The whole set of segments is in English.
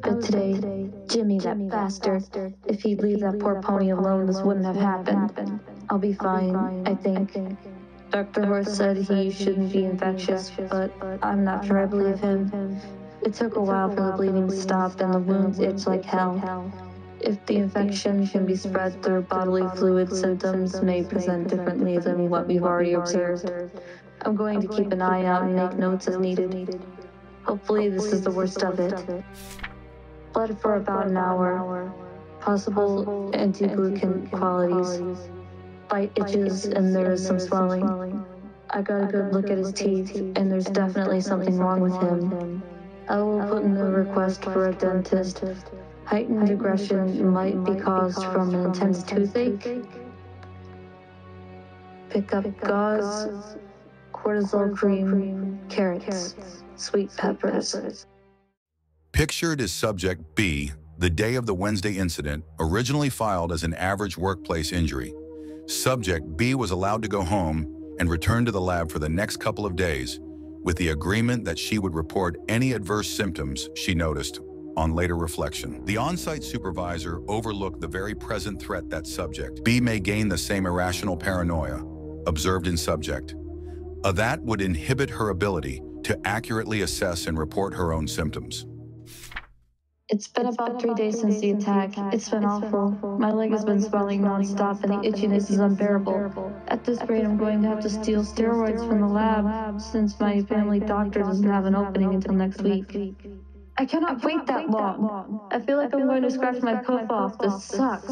bit today. Jimmy, that bastard. If he'd leave that poor pony alone, this wouldn't have happened. I'll be fine, I think. Dr. Horse said he shouldn't be infectious, but I'm not sure I believe him. It took a while for the bleeding to stop and the wounds itch like hell. If the infection can be spread through bodily fluid, symptoms may present differently than what we've already observed. I'm going to keep an eye out and make notes as needed. Hopefully this is the worst of it. Bled for about an hour. Possible anti-glucan qualities. Bite itches and there is some swelling. I got a good look at his teeth and there's definitely something wrong with him. I will put in a request for a dentist. Heightened aggression might be caused from an intense toothache. Pick up gauze, cortisol cream, carrots, sweet peppers. Pictured is Subject B, the day of the Wednesday incident, originally filed as an average workplace injury. Subject B was allowed to go home and return to the lab for the next couple of days, with the agreement that she would report any adverse symptoms she noticed on later reflection. The on-site supervisor overlooked the very present threat that Subject B may gain the same irrational paranoia observed in Subject. That would inhibit her ability to accurately assess and report her own symptoms. It's been about 3 days since the attack. It's been awful. My leg has been swelling nonstop and the itchiness is unbearable. At this rate, I'm going to have to steal steroids from the lab since my family doctor doesn't have an opening until next week. I cannot wait that long. I feel like I'm going to scratch my poof off. This sucks.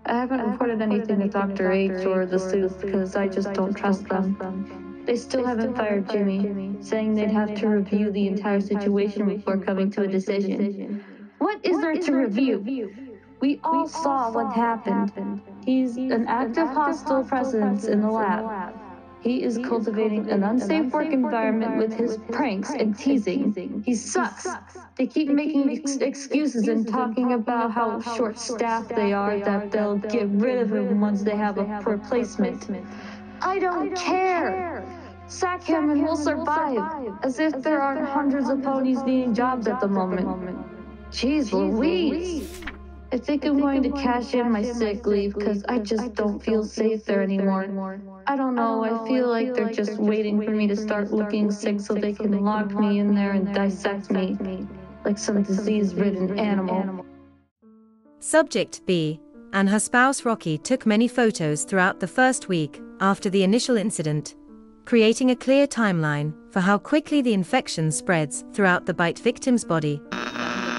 I haven't reported anything to Dr. H or the sleuth because I just don't trust them. They still haven't fired Jimmy, saying they'd have to review the entire situation before coming to a decision. What is there to review? We all saw what happened. He's an active hostile presence in the lab. He is cultivating an unsafe work environment with his pranks and teasing. He sucks. They keep making excuses and talking about how short-staffed they are, that they'll get rid of him once they have a replacement. I don't care. Sack him and we'll survive. As if there aren't hundreds of ponies needing jobs at the moment. Jeez Louise. I think I'm going to cash in my sick leave because I just don't feel safe there anymore. I don't know, I feel like they're just waiting for me to start looking sick so they can lock me in there and dissect me like some disease-ridden animal. Subject B and her spouse Rocky took many photos throughout the first week after the initial incident, creating a clear timeline for how quickly the infection spreads throughout the bite victim's body.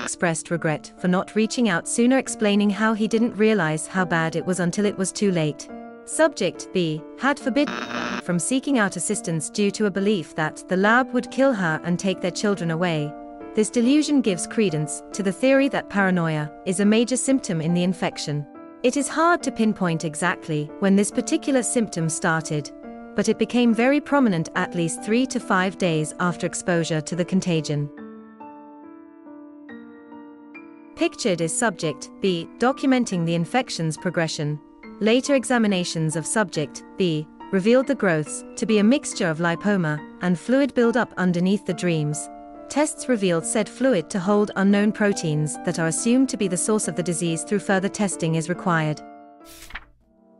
Expressed regret for not reaching out sooner, explaining how he didn't realize how bad it was until it was too late. Subject B had forbidden from seeking out assistance due to a belief that the lab would kill her and take their children away. This delusion gives credence to the theory that paranoia is a major symptom in the infection. It is hard to pinpoint exactly when this particular symptom started, but it became very prominent at least 3 to 5 days after exposure to the contagion. Pictured is Subject B documenting the infection's progression. Later examinations of Subject B revealed the growths to be a mixture of lipoma and fluid buildup underneath the dreams. Tests revealed said fluid to hold unknown proteins that are assumed to be the source of the disease. Through further testing is required.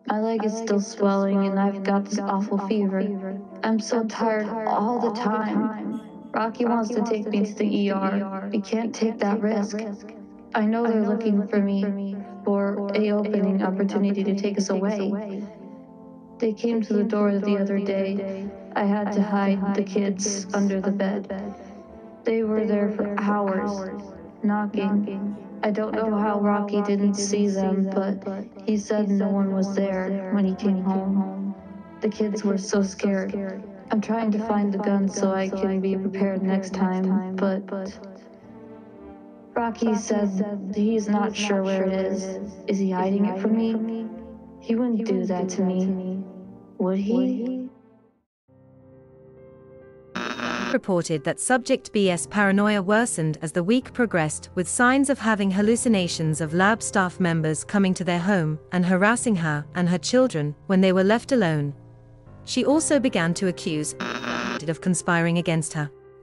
My leg is still swelling and I've got this awful fever. I'm so tired all the time. Rocky wants to take me to the ER. We can't take that risk. I know they're looking for me for an opening opportunity to take us away. They came to the door the other day. I had to hide the kids under the bed. They were there for hours, knocking. I don't know how Rocky didn't see them, but he said no one was there when he came home. The kids were so scared. I'm trying to find the gun so I can be prepared next time, but Rocky said he's not sure where it is. Is he hiding it from me? He wouldn't do that to me, would he? Reported that Subject B's paranoia worsened as the week progressed, with signs of having hallucinations of lab staff members coming to their home and harassing her and her children when they were left alone. She also began to accuse of conspiring against her.